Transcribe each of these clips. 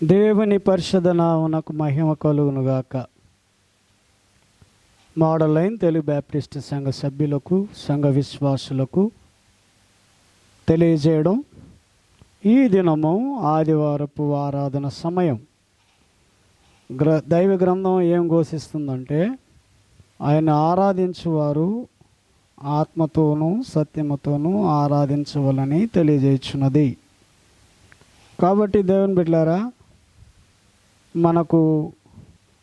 దేవుని పరిశుద్ధ నామమునకు మహిమ కలుగునుగాక. మోడల్ లైన్ తెలుగు బ్యాప్టిస్ట్ సంఘ సభ్యులకు, సంఘ విశ్వాసులకు తెలియజేయడం, ఈ దినము ఆదివారపు ఆరాధన సమయం. దైవ గ్రంథం ఏం ఘోషిస్తుందంటే, ఆయన ఆరాధించువారు ఆత్మతోనూ సత్యముతోనూ ఆరాధించవలని తెలియజేయుచున్నది. కాబట్టి దేవుని బిడ్డలారా, మనకు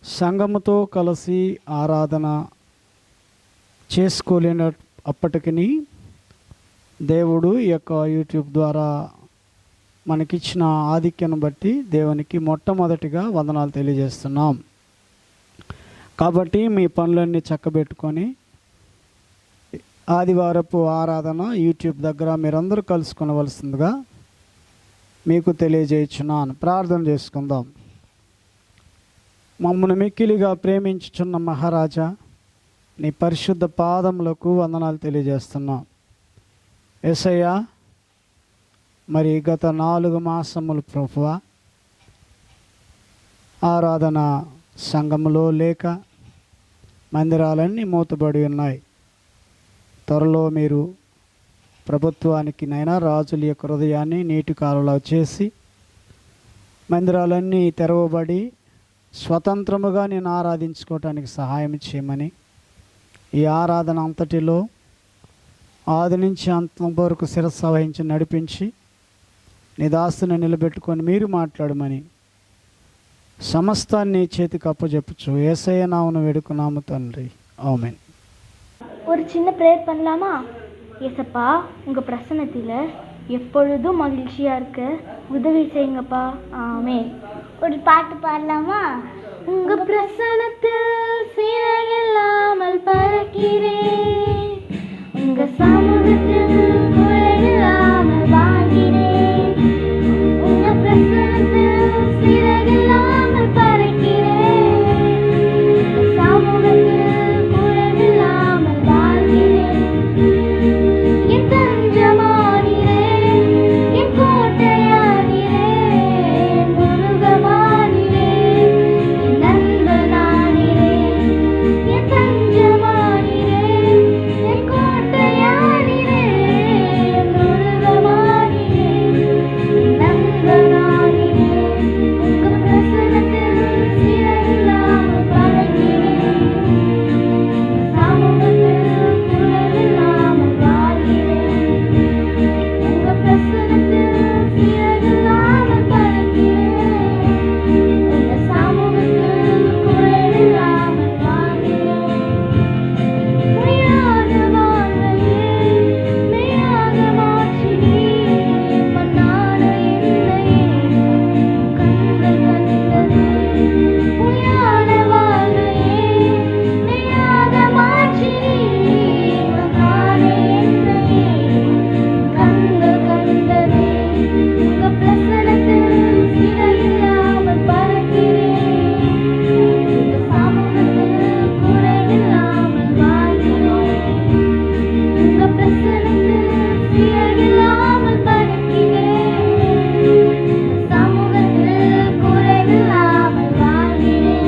సంఘముతో కలిసి ఆరాధన చేసుకోలేన అప్పటికి దేవుడు ఈ యొక్క యూట్యూబ్ ద్వారా మనకిచ్చిన ఆధిక్యాన్ని బట్టి దేవునికి మొట్టమొదటిగా వందనాలు తెలియజేస్తున్నాం. కాబట్టి మీ పనులన్నీ చక్కబెట్టుకొని ఆదివారపు ఆరాధన యూట్యూబ్ దగ్గర మీరందరూ కలుసుకొనవలసిందిగా మీకు తెలియజేయుచున్నాను. ప్రార్థన చేసుకుందాం. మమ్మల్ని మిక్కిలిగా ప్రేమించుచున్న మహారాజా, నీ పరిశుద్ధ పాదములకు వందనాలు తెలియజేస్తున్నాం. యేసయ్యా, మరి గత 4 మాసములు ప్రభువా ఆరాధన సంఘములో లేక మందిరాలన్నీ మూతబడి ఉన్నాయి. త్వరలో మీరు ప్రభుత్వానికి నైనా రాజుల యొక్క హృదయాన్ని నీటి కాలువలో చేసి మందిరాలన్నీ తెరవబడి స్వతంత్రముగా నేను ఆరాధించుకోవటానికి సహాయం చేయమని, ఈ ఆరాధన అంతటిలో ఆది నుంచి అంతం వరకు శిరస్సు వహించి నడిపించి నీ దాసుని నిలబెట్టుకొని మీరు మాట్లాడమని సమస్తాన్ని చేతికి అప్పచెప్పుచు యేసయ్య నామమున వేడుకున్నాము తండ్రి, ஆமென். ஒரு சின்ன ப்ரேயர் பண்ணலாமா? ஏசப்பா, உங்கள் பிரசன்னத்தில் எப்பொழுதும் மகிழ்ச்சியாக இருக்க உதவி செய்யுங்கப்பா. ஆமென். ஒரு பாட்டு பாடலாமா? உங்கள் பிரசன்னத்தில் சீரகில்லாமல் பறக்கிறேன், உங்கள் சமூகத்தில் குறைவில்லாமல் வாழ்கிறேன். உங்கள் பிரசன்னத்தில் சீரகில்லாமல் பறக்கிறேன், உங்கள் சமூகத்தில் குறைவில்லாமல் வாழ்கிறேன். என் தஞ்சமானீரே, என் கோட்டையானீரே, முருகமானீரே, என் நண்பனானீரே. என் தஞ்சமானீரே, என் கோட்டையானீரே, முருகமானீரே, என் நண்பனானீரே. உங்க பிரசன்னத்தில் சீரகில்லாமல் பறக்கிறேன், சமூகத்தில் குறைவில்லாமல் வாழ்கிறேன். உங்க பிரசன்னத்தில் சீரகில்லாமல் பறக்கிறேன், உங்க சமூகத்தில் குறைவில்லாமல் வாழ்கிறேன். உயர்ந்த வாழ்வையே மெய்யாக மாற்றி நீர் மன்னான என்னையே கண்கள் கண்டது. உயர்ந்த வாழ்வையே மெய்யாக மாற்றி நீர் மன்னான என்னையே கண்கள் கண்டது. உங்க பிரசன்னத்தில் சீரகில்லாமல் பறக்கிறேன், உங்க சமூகத்தில் குறைவில்லாமல் வாழ்கிறேன். உங்க பிரசன்னத்தில் சீரகில்லாமல் பறக்கிறேன், உங்க சமூகத்தில் குறைவில்லாமல் வாழ்கிறேன்.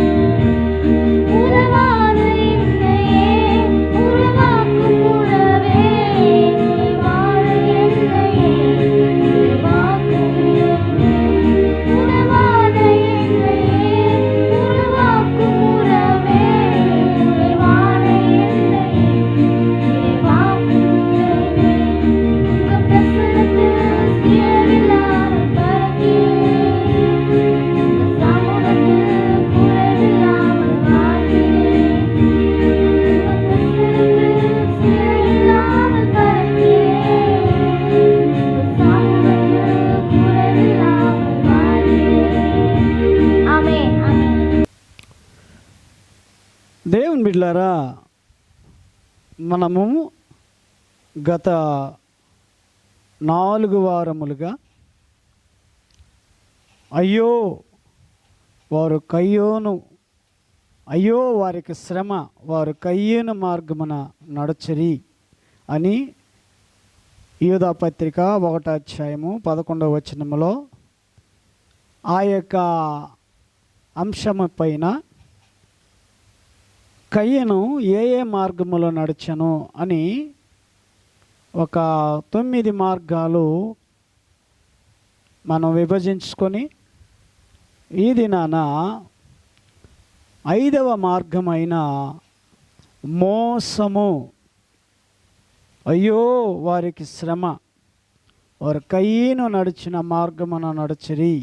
உறவாத என்னையே உருவாக்கும் உறவே, நீ வாழ என்னையே உருவாக்கும் உறவே. உறவாத என்னையே உருவாக்கும் உறவே, நீ வாழ என்னையே உருவாக்கும் உறவே. உங்க பிரசன்னத்தில் சீரகில்லாமல் பறக்கிறேன், உங்க சமூகத்தில் குறைவில்லாமல் வாழ்கிறேன். உங்க பிரசன்னத்தில் சீரகில்லாமல் பறக்கிறேன், உங்க சமூகத்தில் குறைவில்லாமல் வாழ்கிறேன். ஆமென். ஆமென். దేవుని బిడ్డలారా, మనము గత 4 వారములుగా అయ్యో వారు కయ్యోను, అయ్యో వారికి శ్రమ, వారు కయ్యేను మార్గమున నడచరి అని యూదా పత్రిక 1వ అధ్యాయము 11వ వచనములో ఆ యొక్క అంశము పైన కయ్యను ఏ ఏ మార్గములో నడిచెను అని ఒక 9 మార్గాలు మనం విభజించుకొని ఈ దినాన 5వ మార్గమైన మోసము. అయ్యో వారికి శ్రమ, వారు కయ్యను నడిచిన మార్గమున నడిచిరి.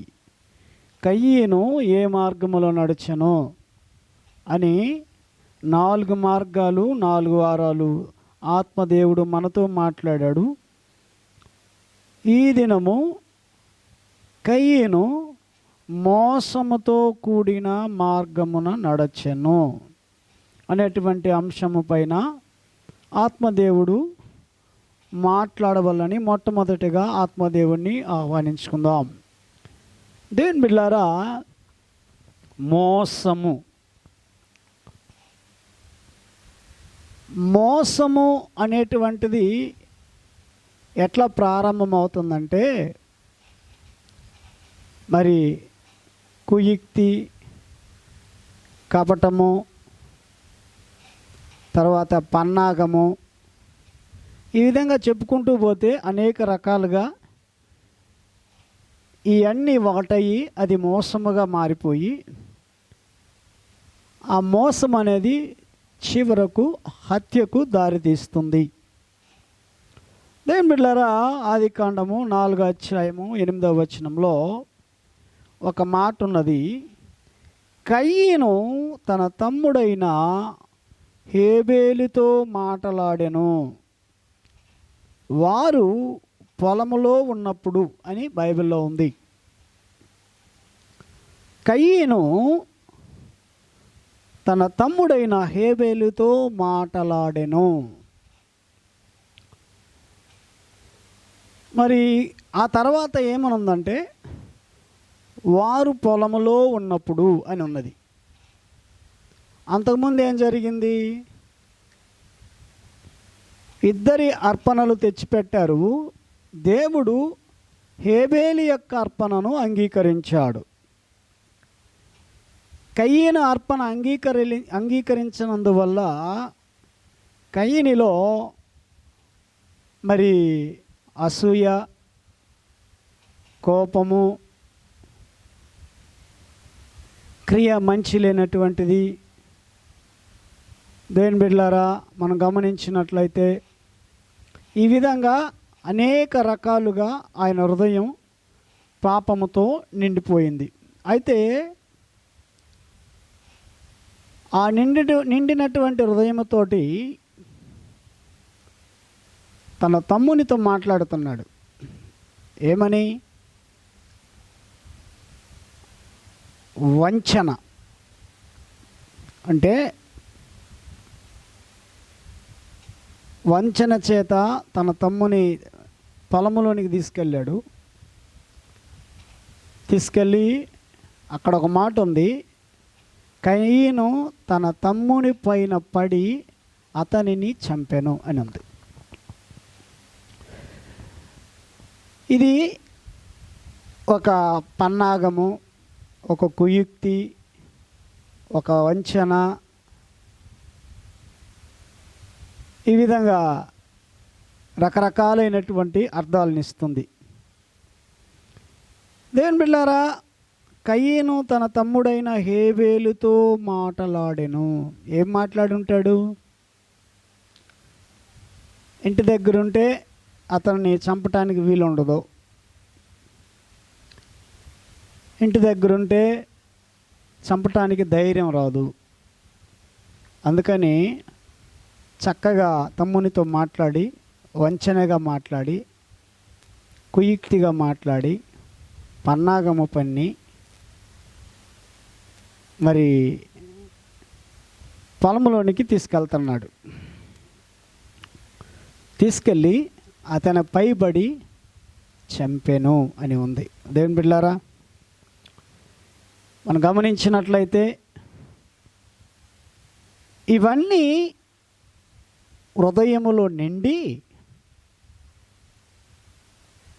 కయ్యను ఏ మార్గములో నడిచెను అని 4 మార్గాలు 4 వారాలు ఆత్మదేవుడు మనతో మాట్లాడాడు. ఈ దినము కయ్యను మోసముతో కూడిన మార్గమున నడచెను అనేటువంటి అంశము పైన ఆత్మదేవుడు మాట్లాడవలని మొట్టమొదటిగా ఆత్మదేవుణ్ణి ఆహ్వానించుకుందాం. దేవుని బిడ్డలారా, మోసము అనేటువంటిది ఎట్లా ప్రారంభమవుతుందంటే, మరి కుయుక్తి, కపటము, తర్వాత పన్నాగము, ఈ విధంగా చెప్పుకుంటూ పోతే అనేక రకాలుగా ఇవన్నీ ఒకటయ్యి అది మోసముగా మారిపోయి, ఆ మోసం అనేది చివరకు హత్యకు దారితీస్తుంది. దేవుని బిడ్డలారా, ఆదికాండము 4వ అధ్యాయము 8వ వచనంలో ఒక మాట ఉన్నది. కయ్యను తన తమ్ముడైన హేబేలుతో మాటలాడెను, వారు పొలములో ఉన్నప్పుడు అని బైబిల్లో ఉంది. కయ్యను తన తమ్ముడైన హేబేలుతో మాటలాడెను. మరి ఆ తర్వాత ఏమనుందంటే, వారు పొలములో ఉన్నప్పుడు అని ఉన్నది. అంతకుముందు ఏం జరిగింది? ఇద్దరి అర్పణలు తెచ్చిపెట్టారు. దేవుడు హేబేలు యొక్క అర్పణను అంగీకరించాడు. కయ్యను అర్పణ అంగీకరించినందువల్ల కయ్యనిలో మరి అసూయ, కోపము, క్రియ మంచి లేనటువంటిది. దేవుని బిడ్డలారా, మనం గమనించినట్లయితే ఈ విధంగా అనేక రకాలుగా ఆయన హృదయం పాపముతో నిండిపోయింది. అయితే ఆ నిండినటువంటి హృదయముతోటి తన తమ్మునితో మాట్లాడుతున్నాడు. ఏమని? వంచన అంటే వంచన చేత తన తమ్ముని పొలములోనికి తీసుకెళ్ళి అక్కడ ఒక మాట ఉంది, కయ్యను తన తమ్ముని పైన పడి అతనిని చంపెను అని ఉంది. ఇది ఒక పన్నాగము, ఒక కుయుక్తి, ఒక వంచన, ఈ విధంగా రకరకాలైనటువంటి అర్థాలను ఇస్తుంది. దేవుని బిడ్డలారా, కయ్యను తన తమ్ముడైన హేబేలుతో మాటలాడెను. ఏం మాట్లాడుంటాడు? ఇంటి దగ్గరుంటే అతన్ని చంపటానికి వీలుండదు, ఇంటి దగ్గరుంటే చంపటానికి ధైర్యం రాదు. అందుకని చక్కగా తమ్మునితో మాట్లాడి, వంచనగా మాట్లాడి, కుయుక్తిగా మాట్లాడి, పన్నాగము పన్ని మరి పొలంలోనికి తీసుకెళ్తున్నాడు. తీసుకెళ్ళి అతని పైబడి చంపెను అని ఉంది. దేవుని బిడ్డలారా, మనం గమనించినట్లయితే ఇవన్నీ హృదయములో నిండి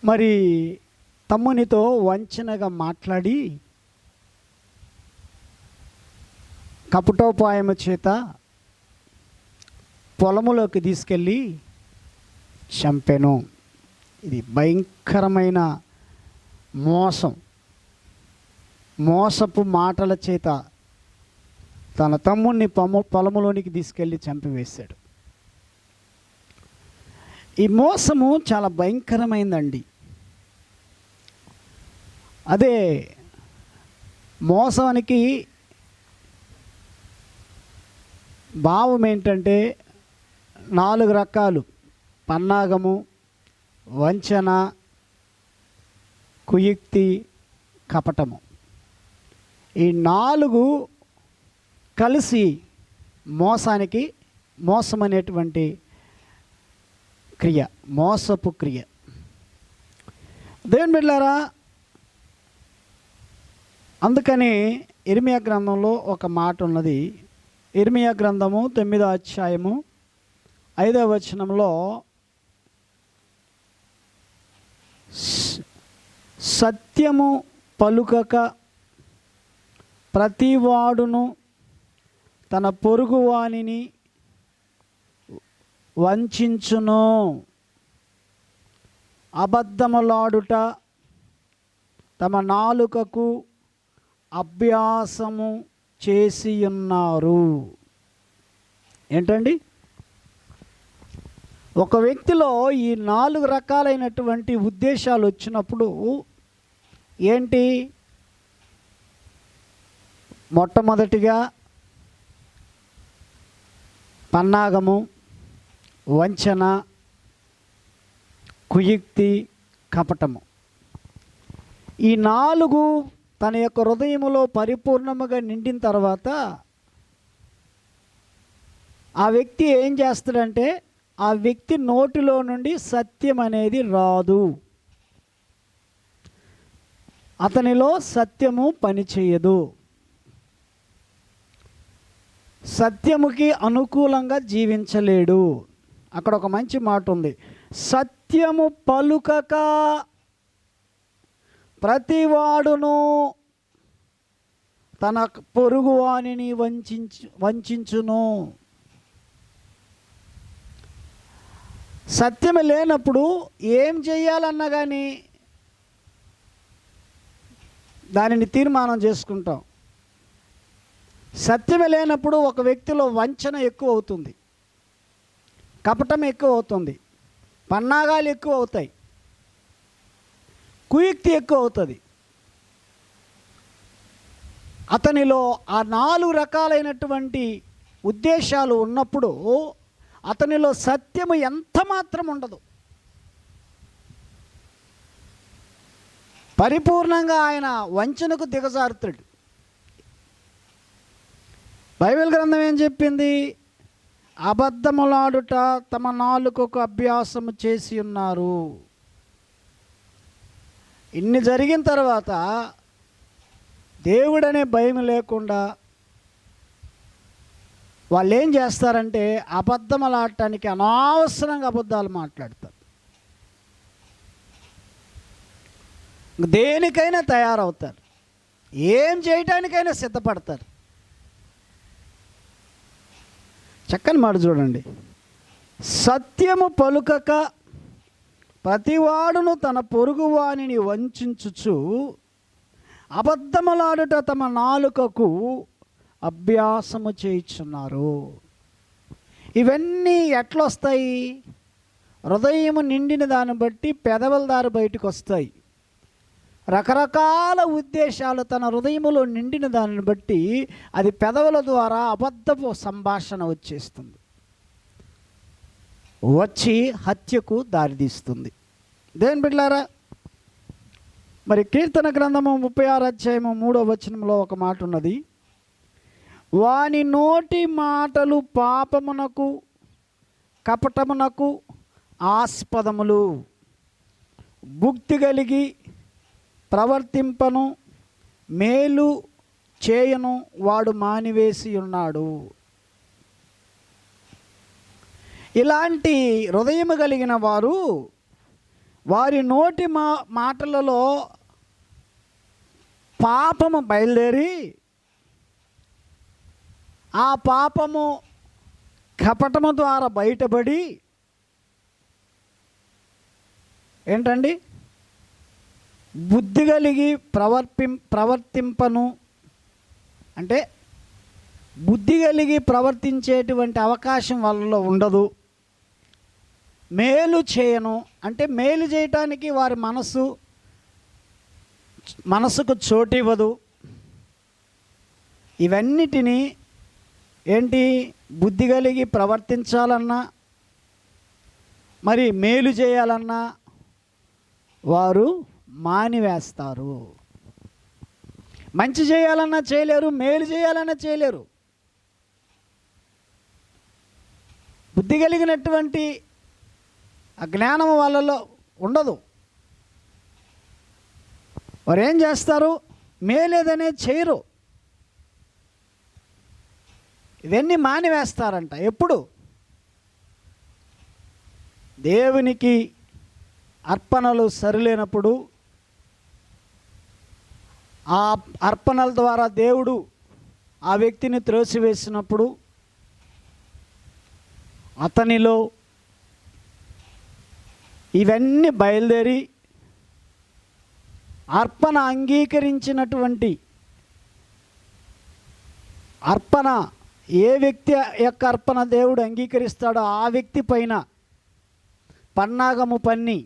మరి తమ్మునితో వంచనగా మాట్లాడి కపటోపాయము చేత పొలములోకి తీసుకెళ్ళి చంపెను. ఇది భయంకరమైన మోసపు మాటల చేత తన తమ్ముడిని పొలములోనికి తీసుకెళ్ళి చంపివేశాడు. ఈ మోసము చాలా భయంకరమైందండి. అదే మోసానికి భావం ఏంటంటే 4 రకాలు: పన్నాగము, వంచన, కుయుక్తి, కపటము. ఈ 4 కలిసి మోసం అనేటువంటి క్రియ, మోసపు క్రియ. దేవుని బిడ్డలారా, అందుకని ఇర్మియా గ్రంథంలో ఒక మాట ఉన్నది. ఇర్మియా గ్రంథము 9వ అధ్యాయము 5వ వచనంలో, సత్యము పలుకక ప్రతివాడును తన పొరుగువానిని వంచించును, అబద్ధములాడుట తమ నాలుకకు అభ్యాసము చేసి ఉన్నారు. ఏంటండి? ఒక వ్యక్తిలో ఈ 4 రకాలైనటువంటి ఉద్దేశాలు వచ్చినప్పుడు ఏంటి? మొట్టమొదటిగా పన్నాగము, వంచన, కుయుక్తి, కపటము. ఈ 4 తన యొక్క హృదయములో పరిపూర్ణముగా నిండిన తర్వాత ఆ వ్యక్తి ఏం చేస్తాడంటే, ఆ వ్యక్తి నోటిలో నుండి సత్యం అనేది రాదు. అతనిలో సత్యము పనిచేయదు. సత్యముకి అనుకూలంగా జీవించలేడు. అక్కడ ఒక మంచి మాట ఉంది: సత్యము పలుకక ప్రతివాడును తన పొరుగువానిని వంచించును. సత్యం లేనప్పుడు ఏం చేయాలన్నా కానీ దానిని తీర్మానం చేసుకుంటాం. సత్యమే లేనప్పుడు ఒక వ్యక్తిలో వంచన ఎక్కువ అవుతుంది, కపటం ఎక్కువ అవుతుంది, పన్నాగాలు ఎక్కువ అవుతాయి, కుయుక్తి ఎక్కువ అవుతుంది. అతనిలో ఆ 4 రకాలైనటువంటి ఉద్దేశాలు ఉన్నప్పుడు అతనిలో సత్యము ఎంత మాత్రం ఉండదు. పరిపూర్ణంగా ఆయన వంచనకు దిగజారుతాడు. బైబిల్ గ్రంథం ఏం చెప్పింది? అబద్ధములాడుట తమ నాలుకకు అభ్యాసము చేసి ఉన్నారు. ఇన్ని జరిగిన తర్వాత దేవుడనే భయం లేకుండా వాళ్ళు ఏం చేస్తారంటే అబద్ధములాడటానికి అనవసరంగా అబద్ధాలు మాట్లాడతారు. దేనికైనా తయారవుతారు, ఏం చేయటానికైనా సిద్ధపడతారు. చక్కని మాట చూడండి: సత్యము పలుకక ప్రతివాడును తన పొరుగువానిని వంచించుచు అబద్ధములాడుట తమ నాలుకకు అభ్యాసము చేయుచున్నారు. ఇవన్నీ ఎట్లొస్తాయి? హృదయము నిండిన దాన్ని బట్టి పెదవుల దారి బయటకు వస్తాయి. రకరకాల ఉద్దేశాలు తన హృదయములో నిండిన దానిని బట్టి అది పెదవుల ద్వారా అబద్ధపు సంభాషణ వచ్చేస్తుంది, వచ్చి హత్యకు దారితీస్తుంది. దేవుని బిడ్డలారా, మరి కీర్తన గ్రంథము 36వ అధ్యాయము 3వ వచనంలో ఒక మాట ఉన్నది: వాని నోటి మాటలు పాపమునకు కపటమునకు ఆస్పదములు, భుక్తి కలిగి ప్రవర్తింపను మేలు చేయను వాడు మానివేసి ఉన్నాడు. ఇలాంటి హృదయము కలిగిన వారు వారి నోటి మాటలలో పాపము బయలుదేరి ఆ పాపము కపటము ద్వారా బయటపడి ఏంటండి బుద్ధి కలిగి ప్రవర్తింపను అంటే బుద్ధి కలిగి ప్రవర్తించేటువంటి అవకాశం వాళ్ళలో ఉండదు. మేలు చేయను అంటే మేలు చేయటానికి వారి మనసుకు చోటివ్వదు. ఇవన్నిటినీ ఏంటి బుద్ధి కలిగి ప్రవర్తించాలన్నా మరి మేలు చేయాలన్నా వారు మానివేస్తారు. మంచి చేయాలన్నా చేయలేరు, మేలు చేయాలన్నా చేయలేరు. బుద్ధి కలిగినటువంటి ఆ జ్ఞానం వాళ్ళలో ఉండదు. వారు ఏం చేస్తారు? మేలేదనే చేయరు. ఇవన్నీ మానివేస్తారంట. ఎప్పుడు? దేవునికి అర్పణలు సరిలేనప్పుడు, ఆ అర్పణల ద్వారా దేవుడు ఆ వ్యక్తిని త్రోసివేసినప్పుడు అతనిలో ఇవన్నీ బయలుదేరి అర్పణ అంగీకరించినటువంటి అర్పణ ఏ వ్యక్తి యొక్క అర్పణ దేవుడు అంగీకరిస్తాడో ఆ వ్యక్తి పైన పన్నాగము పన్ని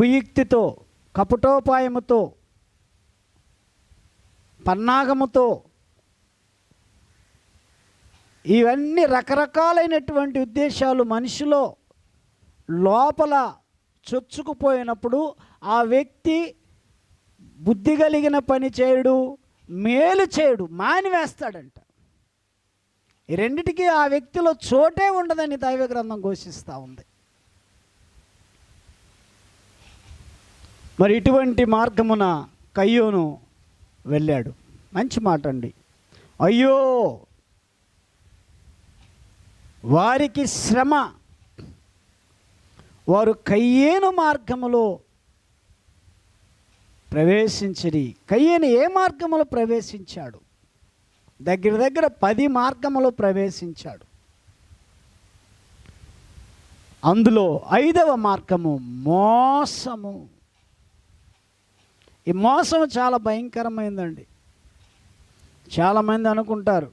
కుయుక్తితో కపటోపాయముతో పన్నాగముతో ఇవన్నీ రకరకాలైనటువంటి ఉద్దేశాలు మనిషిలో లోపల చొచ్చుకుపోయినప్పుడు ఆ వ్యక్తి బుద్ధి కలిగిన పని చేయడు, మేలు చేయడు, మానివేస్తాడంట. ఈ రెండిటికి ఆ వ్యక్తిలో చోటే ఉండదని దైవ గ్రంథం ఘోషిస్తూ ఉంది. మరి ఇటువంటి మార్గమున కయ్యోను వెళ్ళాడు. మంచి మాట అండి. అయ్యో వారికి శ్రమ, వారు కయ్యేను మార్గములో ప్రవేశించిరి. కయ్యేను ఏ మార్గములో ప్రవేశించాడు? దగ్గర 10 మార్గములో ప్రవేశించాడు. అందులో 5వ మార్గము మోసము. ఈ మోసం చాలా భయంకరమైందండి. చాలామంది అనుకుంటారు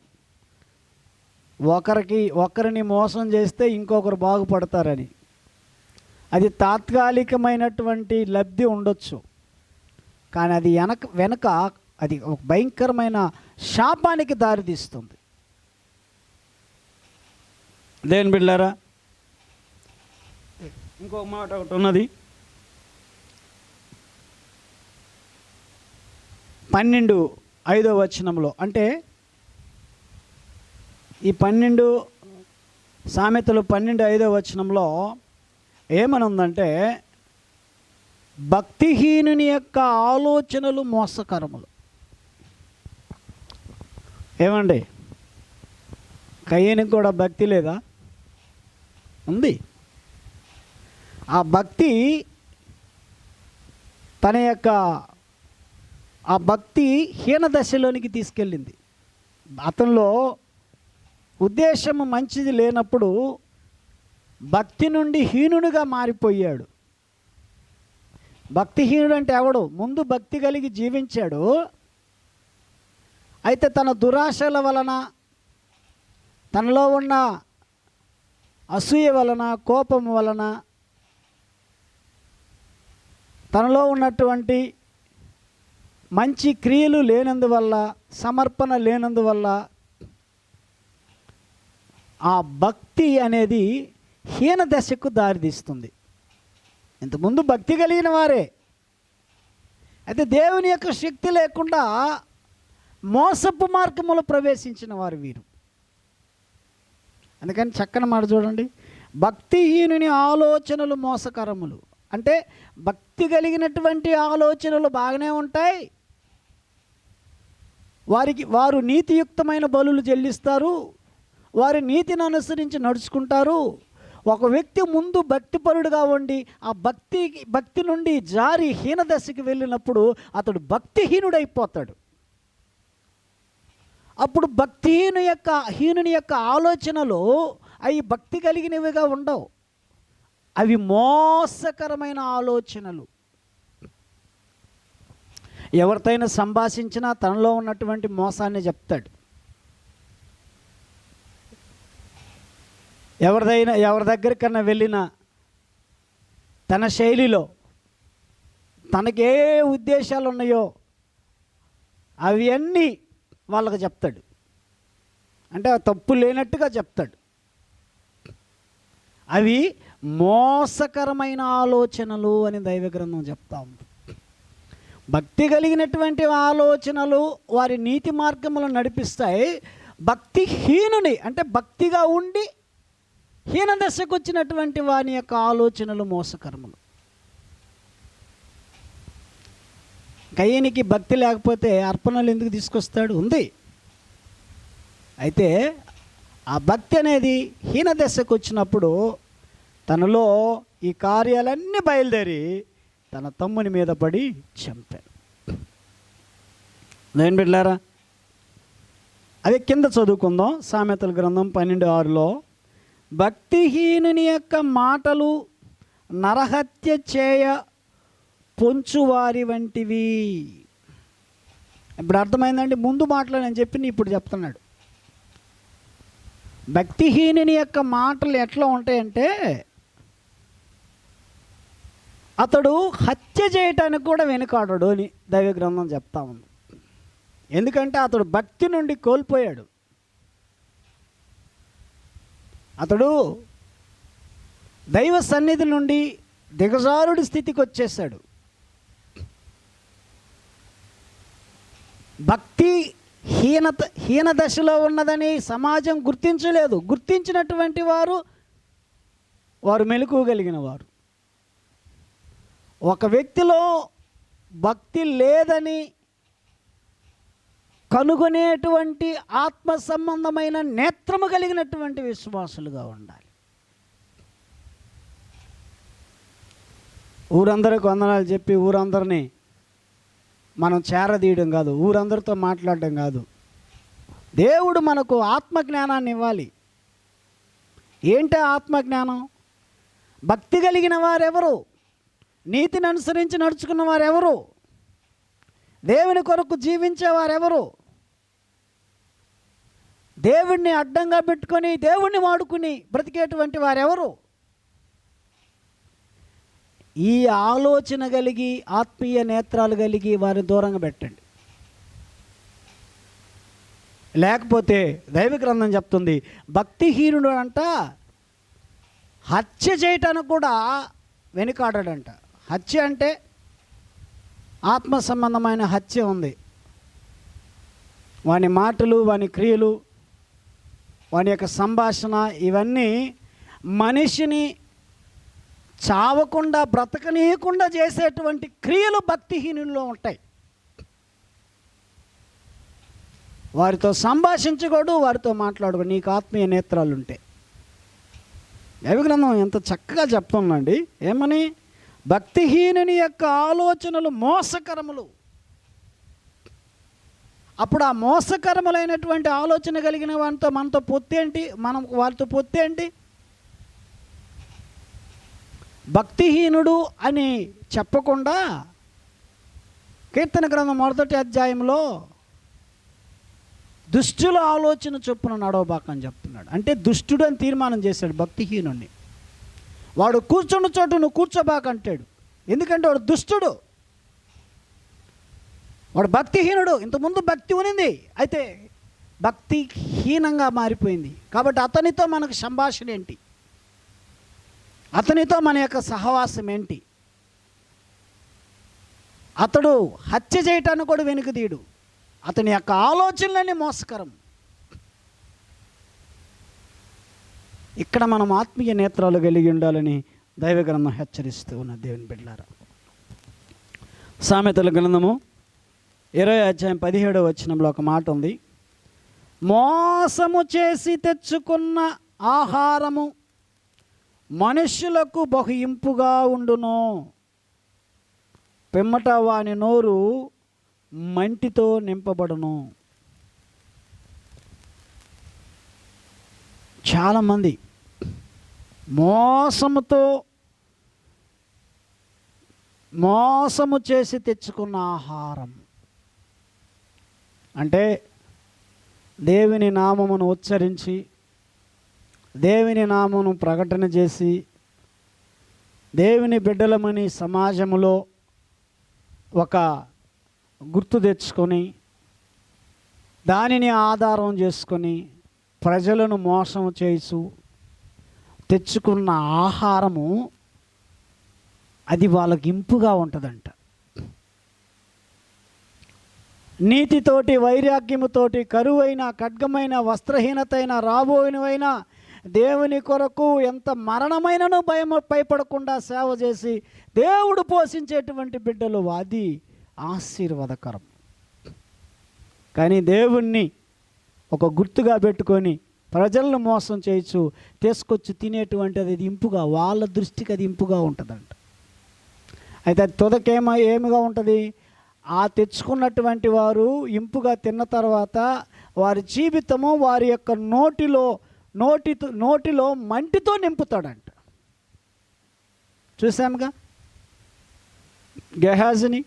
ఒకరిని మోసం చేస్తే ఇంకొకరు బాగుపడతారని. అది తాత్కాలికమైనటువంటి లబ్ధి ఉండొచ్చు, కానీ అది వెనక అది ఒక భయంకరమైన శాపానికి దారితీస్తుంది. దేని బిడ్డారా, ఇంకొక మాట ఒకటి ఉన్నది. 12:5 వచనంలో, అంటే ఈ 12 సామెతలు 12:5 వచనంలో ఏమనుందంటే, భక్తిహీనుని యొక్క ఆలోచనలు మోసకరములు. ఏమండి, కయ్యేనికి కూడా భక్తి లేదా? ఉంది. ఆ భక్తి తన యొక్క ఆ భక్తి హీన దశలోనికి తీసుకెళ్ళింది. అతనిలో ఉద్దేశము మంచిది లేనప్పుడు భక్తి నుండి హీనునిగా మారిపోయాడు. భక్తిహీనుడు అంటే ఎవడు? ముందు భక్తి కలిగి జీవించాడు, అయితే తన దురాశల వలన, తనలో ఉన్న అసూయ వలన, కోపం వలన, తనలో ఉన్నటువంటి మంచి క్రియలు లేనందువల్ల, సమర్పణ లేనందువల్ల ఆ భక్తి అనేది హీన దశకు దారితీస్తుంది. ఇంతకుముందు భక్తి కలిగిన వారే, అయితే దేవుని యొక్క శక్తి లేకుండా మోసపు మార్గములో ప్రవేశించిన వారు వీరు. అందుకని చక్కని మాట చూడండి, భక్తిహీనుని ఆలోచనలు మోసకరములు. అంటే భక్తి కలిగినటువంటి ఆలోచనలు బాగానే ఉంటాయి, వారు నీతియుక్తమైన బలులు చెల్లిస్తారు, వారి నీతిని అనుసరించి నడుచుకుంటారు, ఒక వ్యక్తి ముందు భక్తిపరుడుగా ఉండి ఆ భక్తి నుండి జారి హీన దశకి వెళ్ళినప్పుడు అతడు భక్తిహీనుడైపోతాడు. అప్పుడు హీనుని యొక్క ఆలోచనలు అవి భక్తి కలిగినవిగా ఉండవు, అవి మోసకరమైన ఆలోచనలు. ఎవరితోనైనా సంభాషించినా తనలో ఉన్నటువంటి మోసాన్ని చెప్తాడు. ఎవరి దగ్గరికన్నా వెళ్ళినా తన శైలిలో తనకే ఉద్దేశాలు ఉన్నాయో అవి అన్నీ వాళ్ళకు చెప్తాడు. అంటే తప్పు లేనట్టుగా చెప్తాడు. అవి మోసకరమైన ఆలోచనలు అని దైవ గ్రంథం చెప్తా ఉంది. భక్తి కలిగినటువంటి ఆలోచనలు వారి నీతి మార్గములను నడిపిస్తాయి. భక్తిహీనుని అంటే భక్తిగా ఉండి హీన దశకు వచ్చినటువంటి వాని యొక్క ఆలోచనలు మోసకరములు. కయ్యనికి భక్తి లేకపోతే అర్పణలు ఎందుకు తీసుకొస్తాడు? ఉంది. అయితే ఆ భక్తి అనేది హీన దశకు వచ్చినప్పుడు తనలో ఈ కార్యాలన్నీ బయలుదేరి తన తమ్ముని మీద పడి చంపాడు. నేను బిడ్డలారా, అదే కింద చదువుకుందాం. సామెతల గ్రంథం 12:6లో భక్తిహీనుని యొక్క మాటలు నరహత్య చేయ పొంచువారి వంటివి. ఇప్పుడు అర్థమైందండి. ముందు మాటలని చెప్పి ఇప్పుడు చెప్తున్నాడు. భక్తిహీనుని యొక్క మాటలు ఎట్లా ఉంటాయంటే అతడు హత్య చేయటానికి కూడా వెనుకాడడు అని దైవ గ్రంథం చెప్తా ఉంది. ఎందుకంటే అతడు భక్తి నుండి కోల్పోయాడు. అతడు దైవ సన్నిధి నుండి దిగజారుడి స్థితికి వచ్చేసాడు. భక్తి హీన దశలో ఉన్నదని సమాజం గుర్తించలేదు. గుర్తించినటువంటి వారు మెలకువగలిగిన వారు. ఒక వ్యక్తిలో భక్తి లేదని కనుగొనేటువంటి ఆత్మ సంబంధమైన నేత్రము కలిగినటువంటి విశ్వాసులుగా ఉండాలి. ఊరందరికి వందనాలు చెప్పి ఊరందరినీ మనం చేరదీయడం కాదు, ఊరందరితో మాట్లాడడం కాదు. దేవుడు మనకు ఆత్మజ్ఞానాన్ని ఇవ్వాలి. ఏంటి ఆత్మజ్ఞానం? భక్తి కలిగిన వారెవరు? నీతిని అనుసరించి నడుచుకున్న వారెవరు? దేవుని కొరకు జీవించేవారెవరు? దేవుణ్ణి అడ్డంగా పెట్టుకొని దేవుణ్ణి వాడుకుని బ్రతికేటువంటి వారెవరు? ఈ ఆలోచన కలిగి ఆత్మీయ నేత్రాలు కలిగి వారిని దూరంగా పెట్టండి. లేకపోతే దైవ గ్రంథం చెప్తుంది భక్తిహీనుడు అంట హత్య చేయటానికి కూడా వెనుకాడడంట. హత్య అంటే ఆత్మ సంబంధమైన హత్య ఉంది. వాని మాటలు, వాని క్రియలు, వాని యొక్క సంభాషణ ఇవన్నీ మనిషిని చావకుండా బ్రతకనీయకుండా చేసేటువంటి క్రియలు భక్తిహీనుల్లో ఉంటాయి. వారితో సంభాషించకూడదు, వారితో మాట్లాడకూడదు. నీకు ఆత్మీయ నేత్రాలు ఉంటే. దైవగ్రంథం ఎంత చక్కగా చెప్తుందండి. ఏమని? భక్తిహీనుని యొక్క ఆలోచనలు మోసకరములు. అప్పుడు ఆ మోసకరములైనటువంటి ఆలోచన కలిగిన వారితో మనతో పొత్తు ఏంటి? మనం వారితో పొత్తు ఏంటి? భక్తిహీనుడు అని చెప్పకుండా కీర్తన గ్రంథం 1వ అధ్యాయంలో దుష్టుల ఆలోచన చొప్పున నడవబాకని చెప్తున్నాడు. అంటే దుష్టుడు అని తీర్మానం చేశాడు భక్తిహీనుడిని. వాడు కూర్చున్న చోటు నువ్వు కూర్చోబాకంటాడు. ఎందుకంటే వాడు దుష్టుడు, వాడు భక్తిహీనుడు. ఇంతకుముందు భక్తి ఉన్నింది, అయితే భక్తిహీనంగా మారిపోయింది. కాబట్టి అతనితో మనకు సంభాషణ ఏంటి? అతనితో మన యొక్క సహవాసం ఏంటి? అతడు హత్య చేయటానికి కూడా వెనుకదీయడు. అతని యొక్క ఆలోచనలన్నీ మోసకరం. ఇక్కడ మనం ఆత్మీయ నేత్రాలు కలిగి ఉండాలని దైవ గ్రంథం హెచ్చరిస్తూ ఉన్న దేవుని బిడ్డలారా. సామెతల గ్రంథము 20వ అధ్యాయం 17వ వచనంలో ఒక మాట ఉంది. మోసము చేసి తెచ్చుకున్న ఆహారము మనుష్యులకు బహు ఇంపుగా ఉండును, పిమ్మట వాని నోరు మంటితో నింపబడును. చాలామంది మోసము చేసి తెచ్చుకున్న ఆహారం అంటే దేవుని నామమును ఉచ్చరించి, దేవుని నామమును ప్రకటన చేసి, దేవుని బిడ్డలమని సమాజంలో ఒక గుర్తు తెచ్చుకొని, దానిని ఆధారం చేసుకొని ప్రజలను మోసం చేస్తూ తెచ్చుకున్న ఆహారము అది వాళ్ళకి ఇంపుగా ఉంటుందంట. నీతితోటి, వైరాగ్యముతోటి, కరువైన, ఖడ్గమైన, వస్త్రహీనతైన, రాబోయినవైన దేవుని కొరకు ఎంత మరణమైనను భయపడకుండా సేవ చేసి దేవుడు పోషించేటువంటి బిడ్డలు, అది ఆశీర్వాదకరం. కానీ దేవుణ్ణి ఒక గుర్తుగా పెట్టుకొని ప్రజలను మోసం చేయొచ్చు, తీసుకొచ్చి తినేటువంటిది అది ఇంపుగా, వాళ్ళ దృష్టికి అది ఇంపుగా ఉంటుందంట. అయితే అది ఏమిగా ఉంటుంది? ఆ తెచ్చుకున్నటువంటి వారు ఇంపుగా తిన్న తర్వాత వారి జీవితము వారి యొక్క నోటిలో మంటితో నింపుతాడంట. చూసాముగా గెహాజీని.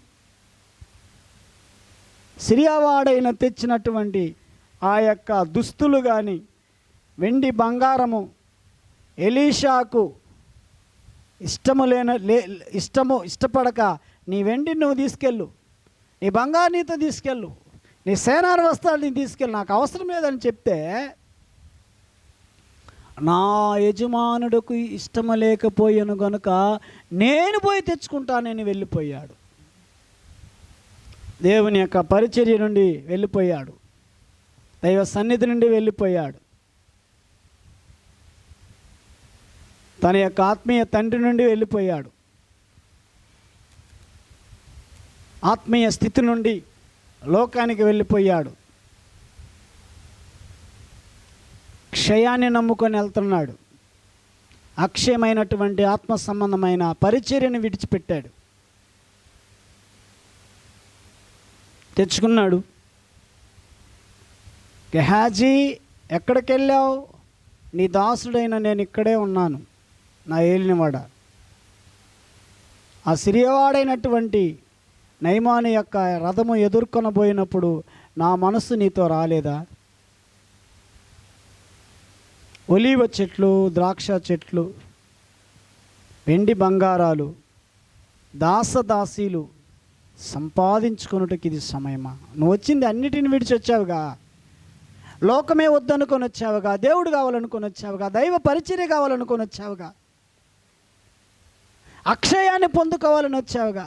సిరియావాడైన తెచ్చినటువంటి ఆ యొక్క దుస్తులు కానీ, వెండి బంగారము ఎలీషాకు ఇష్టపడక, నీ వెండి నువ్వు తీసుకెళ్ళు, నీ బంగారు నీతో తీసుకెళ్ళు, నీ సేనార వస్త్రాలు నీ తీసుకెళ్ళు, నాకు అవసరం లేదని చెప్తే, నా యజమానుడికి ఇష్టము లేకపోయాను కనుక నేను పోయి తెచ్చుకుంటానని వెళ్ళిపోయాడు. దేవుని యొక్క పరిచర్య నుండి వెళ్ళిపోయాడు, దైవ సన్నిధి నుండి వెళ్ళిపోయాడు, తన యొక్క ఆత్మీయ తండ్రి నుండి వెళ్ళిపోయాడు, ఆత్మీయ స్థితి నుండి లోకానికి వెళ్ళిపోయాడు, క్షయాన్ని నమ్ముకొని వెళ్తున్నాడు, అక్షయమైనటువంటి ఆత్మ సంబంధమైన పరిచర్యను విడిచిపెట్టాడు, తెచ్చుకున్నాడు. గెహాజీ ఎక్కడికి వెళ్ళావు? నీ దాసుడైన నేను ఇక్కడే ఉన్నాను, నా ఏలినవాడ. ఆ సిరియవాడైనటువంటి నయమాను యొక్క రథము ఎదుర్కొనబోయినప్పుడు నా మనస్సు నీతో రాలేదా? ఒలీవ చెట్లు, ద్రాక్ష చెట్లు, వెండి బంగారాలు, దాసదాసీలు సంపాదించుకొనుటకి ఇది సమయమా? నువ్వు వచ్చింది అన్నిటిని విడిచి వచ్చావుగా, లోకమే వద్దనుకొని వచ్చావుగా, దేవుడు కావాలనుకొని వచ్చావుగా, దైవ పరిచర్య కావాలనుకొని వచ్చావుగా, అక్షయాన్ని పొందుకోవాలని వచ్చావుగా,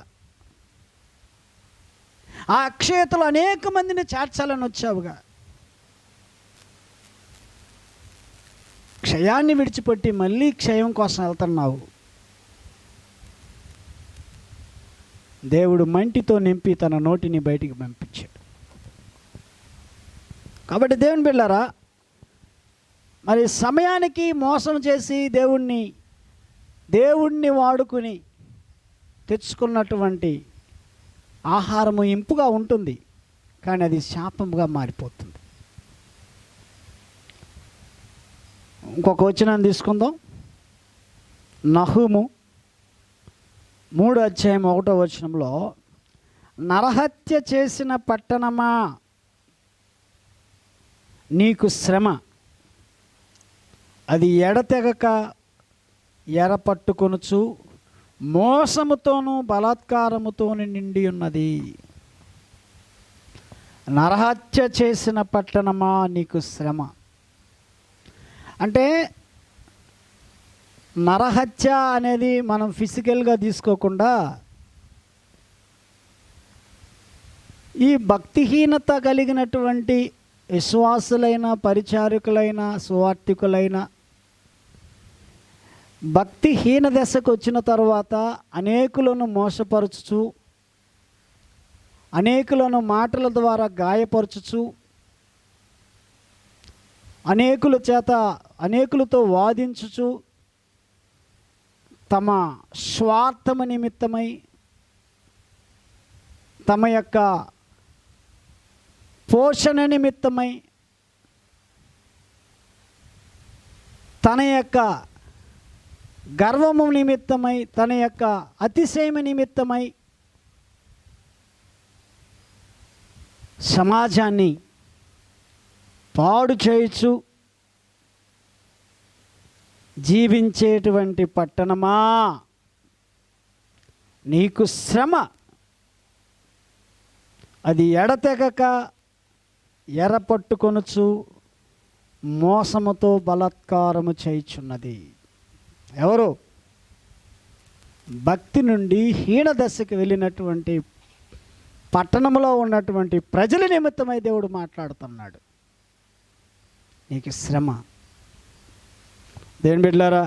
ఆ అక్షయతలో అనేక మందిని చేర్చాలని వచ్చావుగా. క్షయాన్ని విడిచిపెట్టి మళ్ళీ క్షయం కోసం వెళ్తున్నావు. దేవుడు మంటితో నింపి తన నోటిని బయటికి పంపించాడు. కాబట్టి దేవుని బిడ్డలారా, మరి సమయానికి మోసం చేసి దేవుణ్ణి వాడుకుని తెచ్చుకున్నటువంటి ఆహారము ఇంపుగా ఉంటుంది, కానీ అది శాపముగా మారిపోతుంది. ఇంకొక వచనాన్ని తీసుకుందాం. నహూము 3:1 నరహత్య చేసిన పట్టణమా నీకు శ్రమ, అది ఎడతెగక ఎరపట్టుకొనుచు మోసముతోనూ బలాత్కారముతోనూ నిండి ఉన్నది. నరహత్య చేసిన పట్టణమా నీకు శ్రమ అంటే, నరహత్య అనేది మనం ఫిజికల్గా తీసుకోకుండా, ఈ భక్తిహీనత కలిగినటువంటి విశ్వాసులైన, పరిచారకులైన, సువార్థికులైన భక్తిహీన దశకు వచ్చిన తర్వాత అనేకులను మోసపరచుచు, అనేకులను మాటల ద్వారా గాయపరచుచు, అనేకులతో వాదించుచు, తమ స్వార్థము నిమిత్తమై, తమ యొక్క పోషణ నిమిత్తమై, తన యొక్క గర్వము నిమిత్తమై, తన యొక్క అతిశయము నిమిత్తమై సమాజాన్ని పాడు చేయొచ్చు. జీవించేటువంటి పట్టణమా, నీకు శ్రమ, అది ఎడతెగక ఎరపట్టుకొనుచు మోసముతో బలాత్కారము చేయుచున్నది. ఎవరు? భక్తి నుండి హీన దశకు వెళ్ళినటువంటి పట్టణంలో ఉన్నటువంటి ప్రజల నిమిత్తమై దేవుడు మాట్లాడుతున్నాడు. నీకు శ్రమ. దేవుని బిడ్డలారా,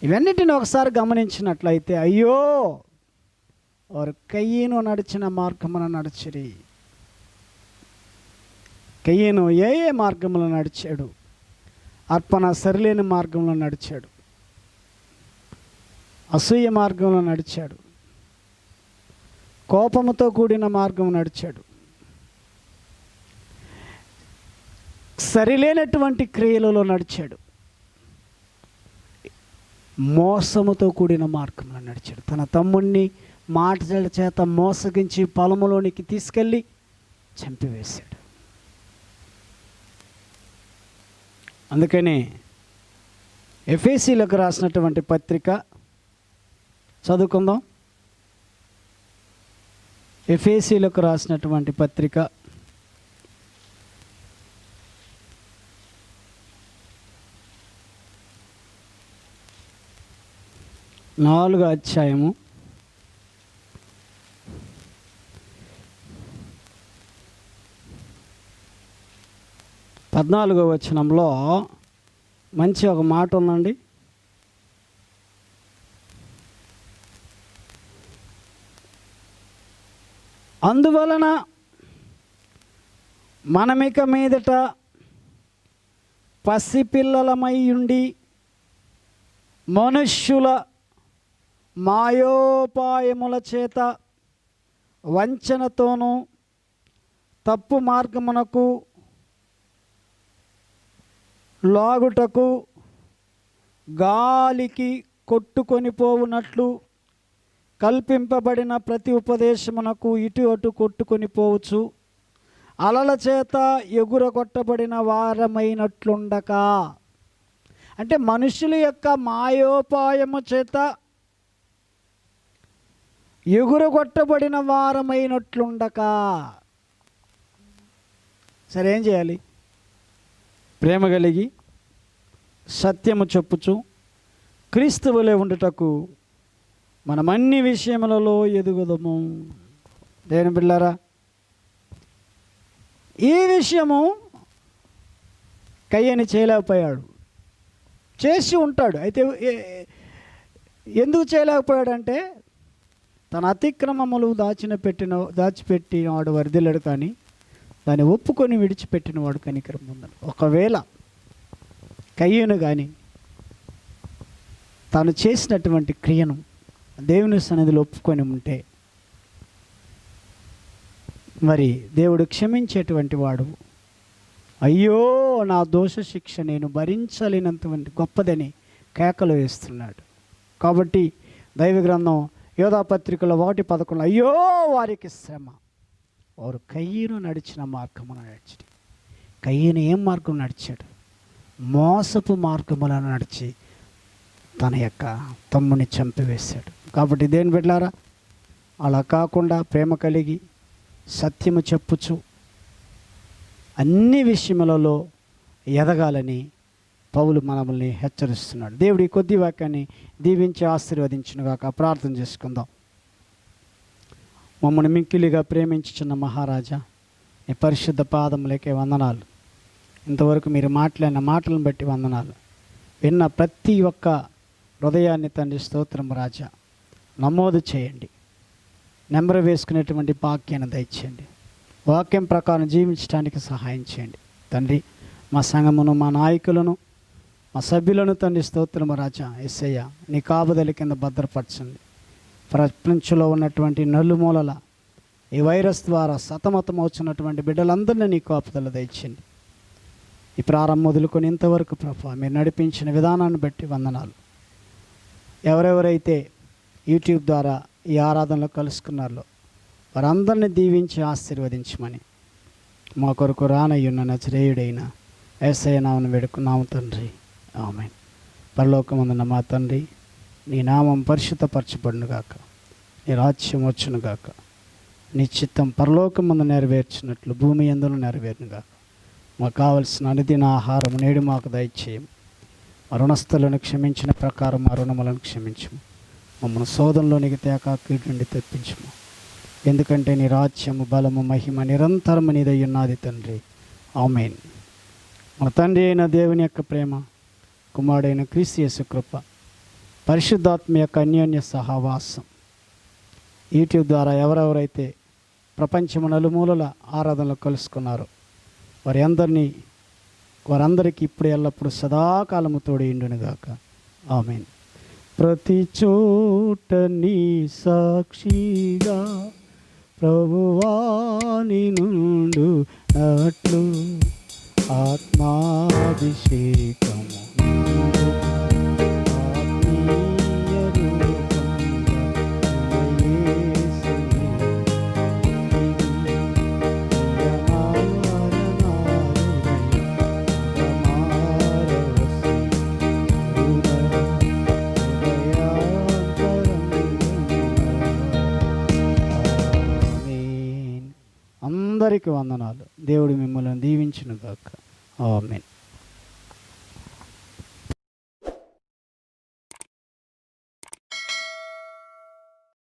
ఇవన్నిటిని ఒకసారి గమనించినట్లయితే, అయ్యో వారు కయ్యను నడిచిన మార్గమున నడిచిరి. కయ్యను ఏ ఏ మార్గంలో నడిచాడు? అర్పణ సరిలేని మార్గంలో నడిచాడు, అసూయ మార్గంలో నడిచాడు, కోపముతో కూడిన మార్గం నడిచాడు, సరిలేనటువంటి క్రియలలో నడిచాడు, మోసముతో కూడిన మార్గంలో నడిచాడు. తన తమ్ముణ్ణి మాటల చేత మోసగించి పొలములోనికి తీసుకెళ్ళి చంపివేశాడు. అందుకని ఎఫెసీలకు రాసినటువంటి పత్రిక చదువుకుందాం. ఎఫెసీలకు రాసినటువంటి పత్రిక 4వ అధ్యాయము 14వ వచనంలో మంచి ఒక మాట ఉందండి. అందువలన మనమిక మీదట పసిపిల్లలమై ఉండి మనుష్యుల మాయోపాయముల చేత వంచనతోనూ తప్పు మార్గమునకు లాగుటకు గాలికి కొట్టుకొని పోవునట్లు కల్పింపబడిన ప్రతి ఉపదేశమునకు ఇటు అటు కొట్టుకొని పోవచ్చు, అలల చేత ఎగురగొట్టబడిన వారమైనట్లుండక. అంటే మనుషుల యొక్క మాయోపాయము చేత ఎగురగొట్టబడిన వారమైనట్లుండక. సరే, ఏం చేయాలి? ప్రేమ కలిగి సత్యము చెప్పుచు క్రీస్తువులే ఉండుటకు మనం అన్ని విషయములలో ఎదుగుదము. దేవుని బిడ్డలారా, ఈ విషయము కయ్యని చేయలేకపోయాడు. చేసి ఉంటాడు, అయితే ఎందుకు చేయలేకపోయాడంటే తన అతిక్రమములు దాచిపెట్టినవాడు వర్ధిల్లడు, కానీ దాన్ని ఒప్పుకొని విడిచిపెట్టినవాడు కనికరం పొందడు. ఒకవేళ కయ్యను కానీ తాను చేసినటువంటి క్రియను దేవుని సన్నిధిలో ఒప్పుకొని ఉంటే మరి దేవుడు క్షమించేటువంటి వాడు. అయ్యో నా దోష శిక్ష నేను భరించలేనంతవంటి గొప్పదని కేకలు వేస్తున్నాడు. కాబట్టి దైవ గ్రంథం యోధా పత్రికలో 1:11 అయ్యో వారికి శ్రమ, వారు కయ్యను నడిచిన మార్గమున నడిచి. కయ్యను ఏం మార్గం నడిచాడు? మోసపు మార్గములను నడిచి తన యొక్క తమ్ముని చంపివేశాడు. కాబట్టి దేని బిడ్డలారా, అలా కాకుండా ప్రేమ కలిగి సత్యము చెప్పుచు అన్ని విషయములలో ఎదగాలని పౌలు మనల్ని హెచ్చరిస్తున్నాడు. దేవుడి కొద్ది వాక్యాన్ని దీవించి ఆశీర్వదించునుగాక. ప్రార్థన చేసుకుందాం. మమ్మల్ని మిక్కిలిగా ప్రేమించుచున్న మహారాజా, నీ పరిశుద్ధ పాదములకే వందనాలు. ఇంతవరకు మీరు మాట్లాడిన మాటలను బట్టి వందనాలు. విన్న ప్రతి ఒక్క హృదయాన్ని తండ్రి స్తోత్రం రాజా నమోదు చేయండి. నెంబర్ వేసుకునేటువంటి భాగ్యాన్ని దయచేయండి. వాక్యం ప్రకారం జీవించడానికి సహాయం చేయండి తండ్రి. మా సంఘమును, మా నాయకులను, మా సభ్యులను తండ్రి స్తోత్రము రాజా యేసయ్య నీ కాపుదల కింద భద్రపరచండి. ప్రపంచంలో ఉన్నటువంటి నలుమూలల ఈ వైరస్ ద్వారా సతమతమవుతున్నటువంటి బిడ్డలందరినీ నీ కాపుదల దయచేయండి. ఈ ప్రారంభం మొదలుకొని ఇంతవరకు ప్రభా మీరు నడిపించిన విధానాన్ని బట్టి వందనాలు. ఎవరెవరైతే యూట్యూబ్ ద్వారా ఈ ఆరాధనలో కలుసుకున్నారో వారందరినీ దీవించి ఆశీర్వదించమని మా కొరకు రానయ్యున్న నజరేయుడైన యేసయ్య నామమున వేడుకున్నాము తండ్రి, ఆమేన్. పరలోకమందున్న మా తండ్రి, నీ నామం పరిశుద్ధపరచబడునుగాక, నీ రాజ్యం వచ్చునుగాక, నీ చిత్తం పరలోకమందు నెరవేర్చినట్లు భూమి యందును నెరవేరునుగాక. మాకు కావలసిన అనుదిన ఆహారం నేడు మాకు దయచేయము. మా రుణస్థులను క్షమించిన ప్రకారం మా రుణములను క్షమించము. మమ్మల్ని శోధనలోనికి తేక కీడు నుండి తెప్పించము. ఎందుకంటే నీ రాజ్యము బలము మహిమ నిరంతరము నీదై ఉన్నది తండ్రి, ఆమేన్. మన తండ్రి అయిన దేవుని యొక్క ప్రేమ, కుమారుడైన క్రీస్తు యేసు కృప, పరిశుద్ధాత్మ యొక్క అన్యోన్య సహవాసం యూట్యూబ్ ద్వారా ఎవరెవరైతే ప్రపంచము నలుమూలల ఆరాధనలు కలుసుకున్నారో వారందరికీ ఇప్పుడు ఎల్లప్పుడు సదాకాలము తోడి ఉండునుగాక, ఆమేన్. ప్రతి చోట నీ సాక్షిగా ప్రభువాని నుండు నట్లు ఆత్మాభిషేకము ఆత్మీయ రూపంగా యేసుని అందరికీ వందనాలు. దేవుడు మిమ్మల్ని దీవించునుగాక, ఆమేన్.